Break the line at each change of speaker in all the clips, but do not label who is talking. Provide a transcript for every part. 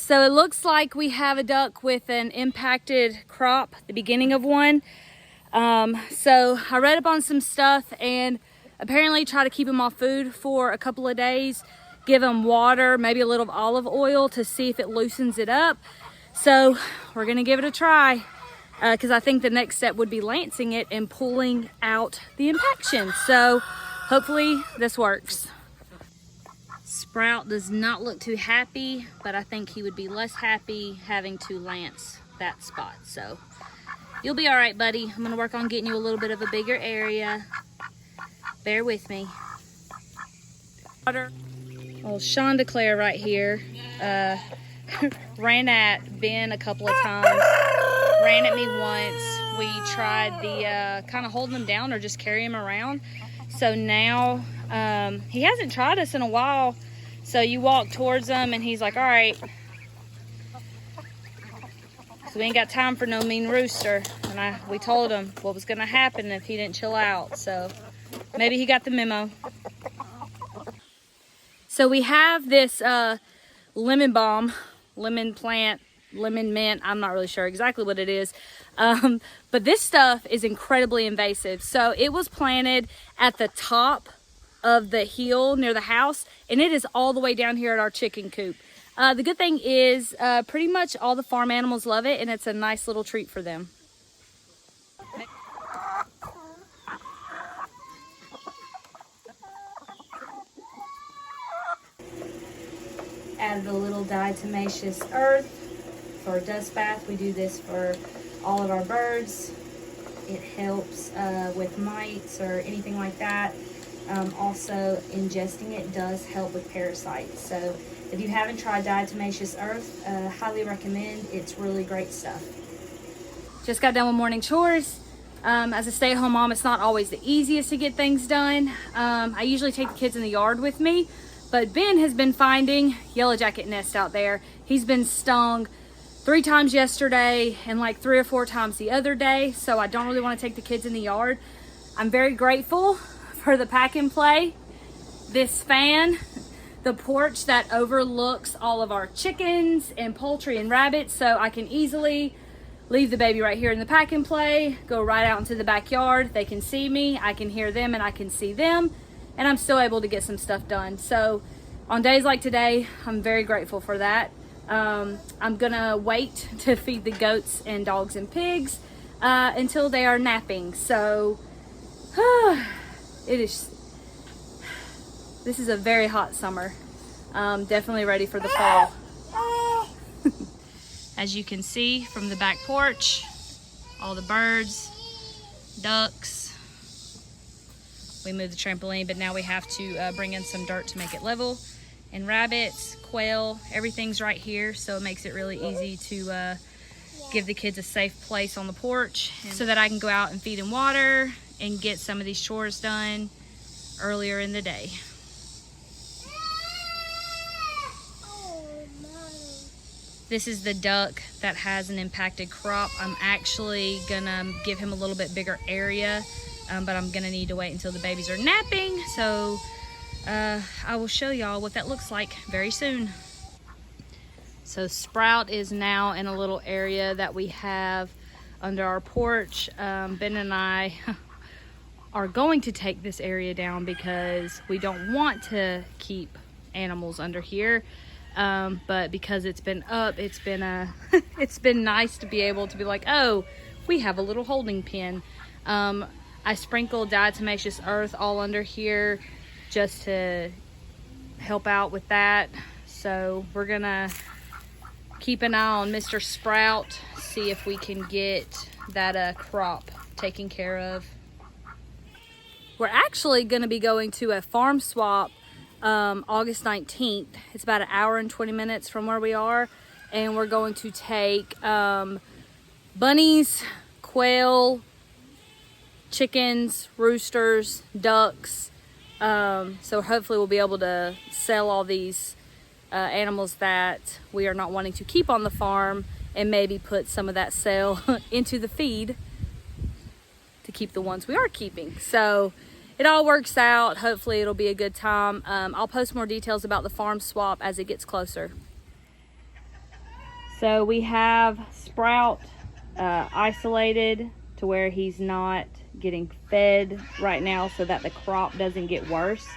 So it looks like we have a duck with an impacted crop, the beginning of one. So I read up on some stuff and apparently try to keep them off food for a couple of days, give them water, maybe a little olive oil to see if it loosens it up. So we're gonna give it a try because I think the next step would be lancing it and pulling out the impaction. So hopefully this works. Sprout does not look too happy, but I think he would be less happy having to lance that spot. So you'll be all right, buddy. I'm gonna work on getting you a little bit of a bigger area. Bear with me. Well, Sean DeClaire right here ran at Ben a couple of times, ran at me once. We tried the kind of holding him down or just carry him around. So now he hasn't tried us in a while. So you walk towards him and he's like, all right. So we ain't got time for no mean rooster. And we told him what was gonna happen if he didn't chill out. So maybe he got the memo. So we have this lemon balm, lemon plant, lemon mint. I'm not really sure exactly what it is. But this stuff is incredibly invasive. So it was planted at the top of the hill near the house, and it is all the way down here at our chicken coop. The good thing is pretty much all the farm animals love it, and it's a nice little treat for them. Added a little diatomaceous earth for a dust bath. We do this for all of our birds. It helps with mites or anything like that. Also, ingesting it does help with parasites. So if you haven't tried diatomaceous earth, highly recommend. It's really great stuff. Just got done with morning chores. As a stay-at-home mom, it's not always the easiest to get things done. I usually take the kids in the yard with me, but Ben has been finding yellow jacket nest out there. He's been stung 3 times yesterday and like 3 or 4 times the other day, so I don't really want to take the kids in the yard. I'm very grateful for the pack and play, this fan, the porch that overlooks all of our chickens and poultry and rabbits, so I can easily leave the baby right here in the pack and play, go right out into the backyard. They can see me, I can hear them, and I can see them, and I'm still able to get some stuff done. So on days like today, I'm very grateful for that. I'm gonna wait to feed the goats and dogs and pigs until they are napping. So this is a very hot summer. Definitely ready for the fall. As you can see from the back porch, all the birds, ducks. We moved the trampoline, but now we have to bring in some dirt to make it level. And rabbits, quail, everything's right here, so it makes it really easy to give the kids a safe place on the porch so that I can go out and feed and water and get some of these chores done earlier in the day. This is the duck that has an impacted crop. I'm actually gonna give him a little bit bigger area, but I'm gonna need to wait until the babies are napping. So I will show y'all what that looks like very soon. So Sprout is now in a little area that we have under our porch. Ben and I are going to take this area down because we don't want to keep animals under here. But because it's been up, it's been it's been nice to be able to be like, oh, we have a little holding pen. I sprinkled diatomaceous earth all under here just to help out with that. So we're gonna keep an eye on Mr. Sprout, see if we can get that crop taken care of. We're actually gonna be going to a farm swap August 19th. It's about an hour and 20 minutes from where we are, and we're going to take bunnies, quail, chickens, roosters, ducks. So hopefully we'll be able to sell all these animals that we are not wanting to keep on the farm and maybe put some of that sale into the feed to keep the ones we are keeping. So it all works out. Hopefully it'll be a good time. I'll post more details about the farm swap as it gets closer. So we have Sprout isolated to where he's not getting fed right now so that the crop doesn't get worse.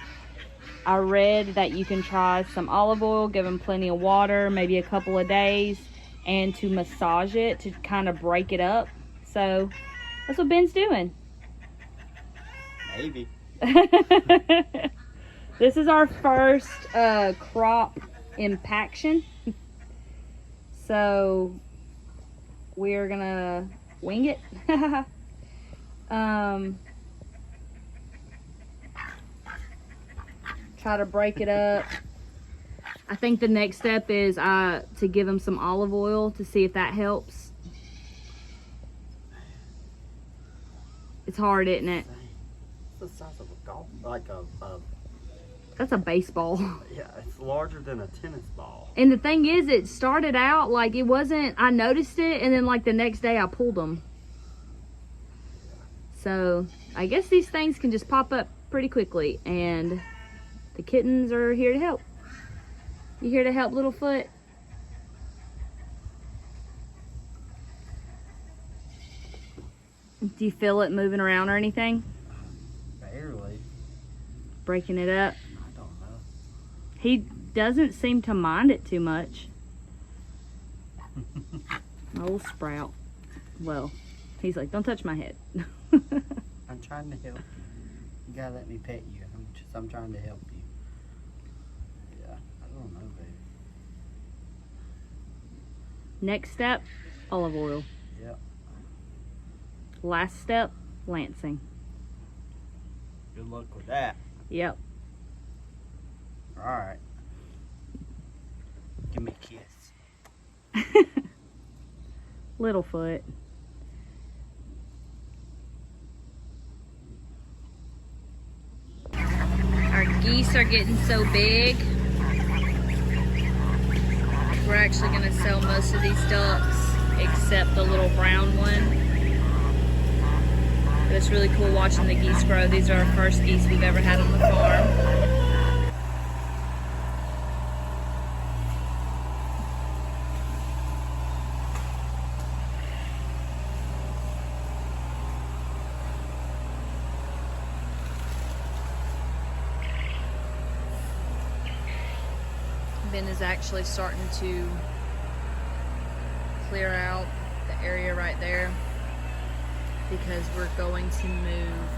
I read that you can try some olive oil, give him plenty of water, maybe a couple of days, and to massage it to kind of break it up. So that's what Ben's doing.
Maybe.
This is our first crop impaction. So we're gonna wing it. Try to break it up. I think the next step is to give him some olive oil to see if that helps. It's hard, isn't it?
It's the size of a golf, like a
That's a baseball.
yeah, it's larger than a tennis ball.
And the thing is, it started out like it wasn't, I noticed it, and then like the next day I pulled them. So I guess these things can just pop up pretty quickly, and the kittens are here to help. You here to help, Littlefoot? Do you feel it moving around or anything?
Barely.
Breaking it up?
I don't know.
He doesn't seem to mind it too much. Old Sprout. Well, he's like, don't touch my head.
I'm trying to help you. You gotta let me pet you. I'm trying to help you. Yeah, I don't know, baby.
Next step, olive oil.
Yep.
Last step, lancing.
Good luck with that.
Yep.
All right. Give me a kiss.
Littlefoot. Our geese are getting so big. We're actually going to sell most of these ducks except the little brown one. But it's really cool watching the geese grow. These are our first geese we've ever had on the farm. Ben is actually starting to clear out the area right there because we're going to move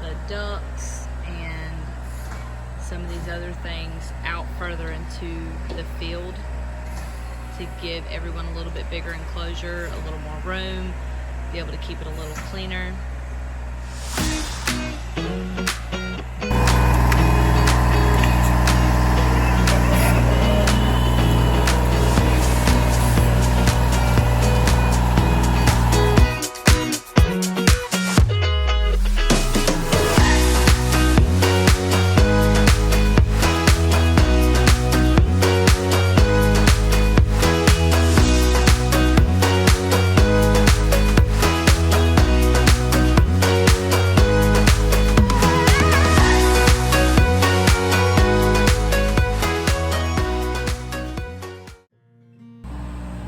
the ducks and some of these other things out further into the field to give everyone a little bit bigger enclosure, a little more room, be able to keep it a little cleaner.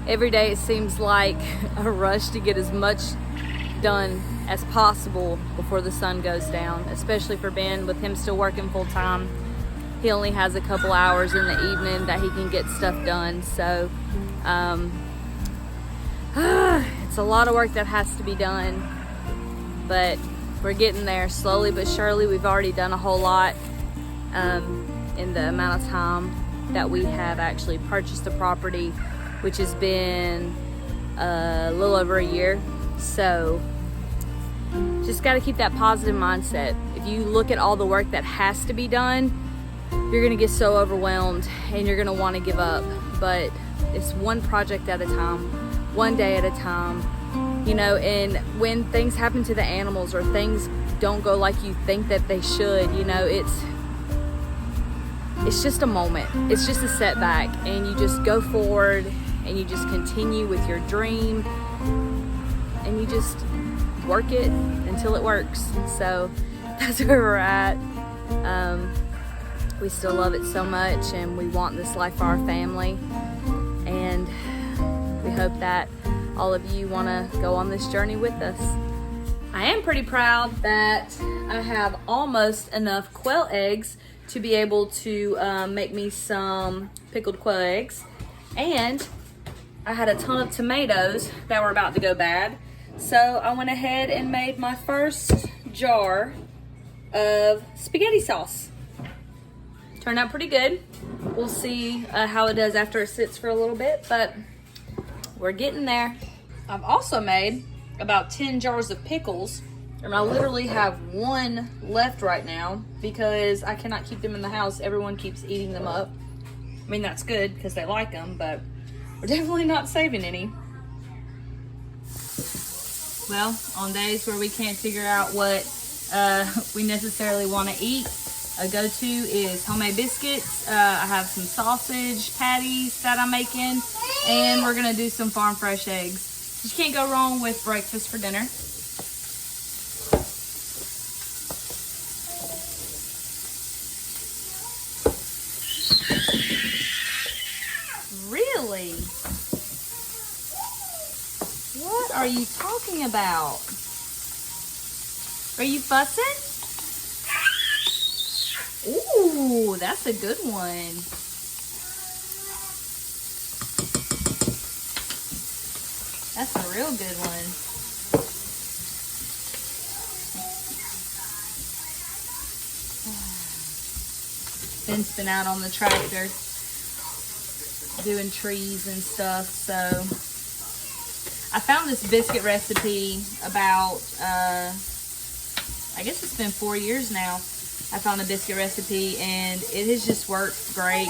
Every day it seems like a rush to get as much done as possible before the sun goes down, especially for Ben with him still working full time. He only has a couple hours in the evening that he can get stuff done. So it's a lot of work that has to be done, but we're getting there slowly but surely. We've already done a whole lot in the amount of time that we have actually purchased the property, which has been a little over a year. So just got to keep that positive mindset. If you look at all the work that has to be done, you're gonna get so overwhelmed and you're gonna want to give up. But it's one project at a time, one day at a time, you know. And when things happen to the animals or things don't go like you think that they should, you know, it's just a moment, it's just a setback, and you just go forward and you just continue with your dream and you just work it until it works. So that's where we're at. We still love it so much and we want this life for our family, and hope that all of you want to go on this journey with us. I am pretty proud that I have almost enough quail eggs to be able to make me some pickled quail eggs. And I had a ton of tomatoes that were about to go bad. So I went ahead and made my first jar of spaghetti sauce. Turned out pretty good. We'll see how it does after it sits for a little bit, but we're getting there. I've also made about 10 jars of pickles, and I literally have one left right now because I cannot keep them in the house. Everyone keeps eating them up. I mean, that's good because they like them, but we're definitely not saving any. Well, on days where we can't figure out what we necessarily want to eat, a go-to is homemade biscuits. I have some sausage patties that I'm making, and we're gonna do some farm fresh eggs. You can't go wrong with breakfast for dinner. Really? What are you talking about? Are you fussing? Ooh, that's a good one. That's a real good one. Ben's been out on the tractor doing trees and stuff, so I found this biscuit recipe about, I guess it's been 4 years now. I found a biscuit recipe and it has just worked great.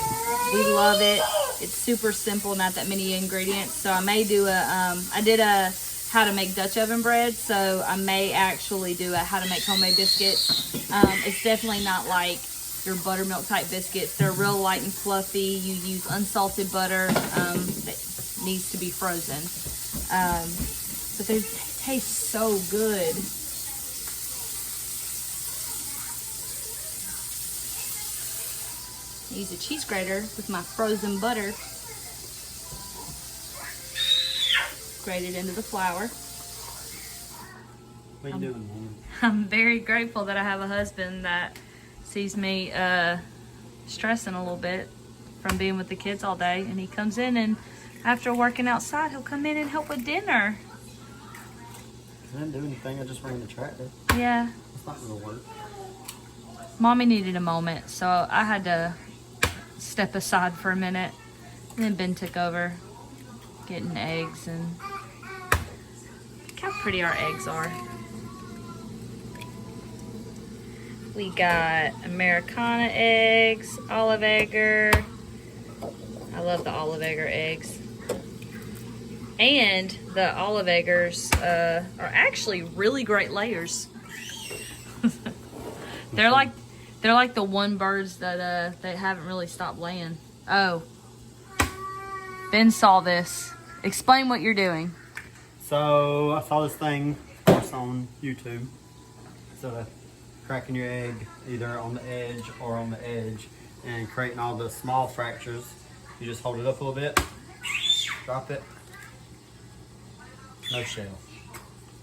We love it. It's super simple, not that many ingredients. So I may do I did a how to make Dutch oven bread. So I may actually do a how to make homemade biscuits. It's definitely not like your buttermilk type biscuits. They're real light and fluffy. You use unsalted butter that needs to be frozen. But they taste so good. I use a cheese grater with my frozen butter. Grate it into the flour.
What are you doing, Mom?
I'm very grateful that I have a husband that sees me stressing a little bit from being with the kids all day, and he comes in, and after working outside, he'll come in and help with dinner.
I didn't do anything. I just ran the tractor.
Yeah.
It's not gonna work.
Mommy needed a moment, so I had to step aside for a minute. And then Ben took over getting eggs, and look how pretty our eggs are. We got Americana eggs, olive egger. I love the olive egger eggs. And the olive eggers are actually really great layers. They're like the one birds that they haven't really stopped laying. Oh, Ben saw this. Explain what you're doing.
So I saw this thing, of course, on YouTube. So cracking your egg either on the edge or on the edge and creating all the small fractures. You just hold it up a little bit, drop it, no shell.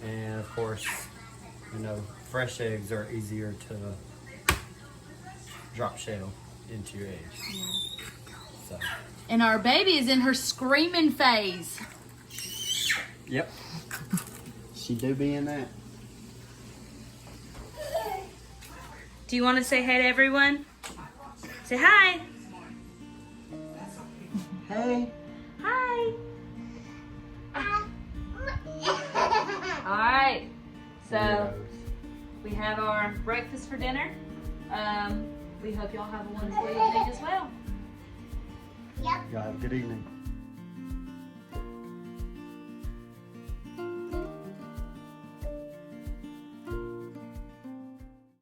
And of course, you know, fresh eggs are easier to drop shell into your eggs.
Yeah.
So.
And our baby is in her screaming phase.
Yep. She do be in that.
Do you want to say hey to everyone? Say hi.
Hey.
Hi. All right. So we have our breakfast for dinner. We hope y'all have a wonderful evening as well.
Y'all have a good evening.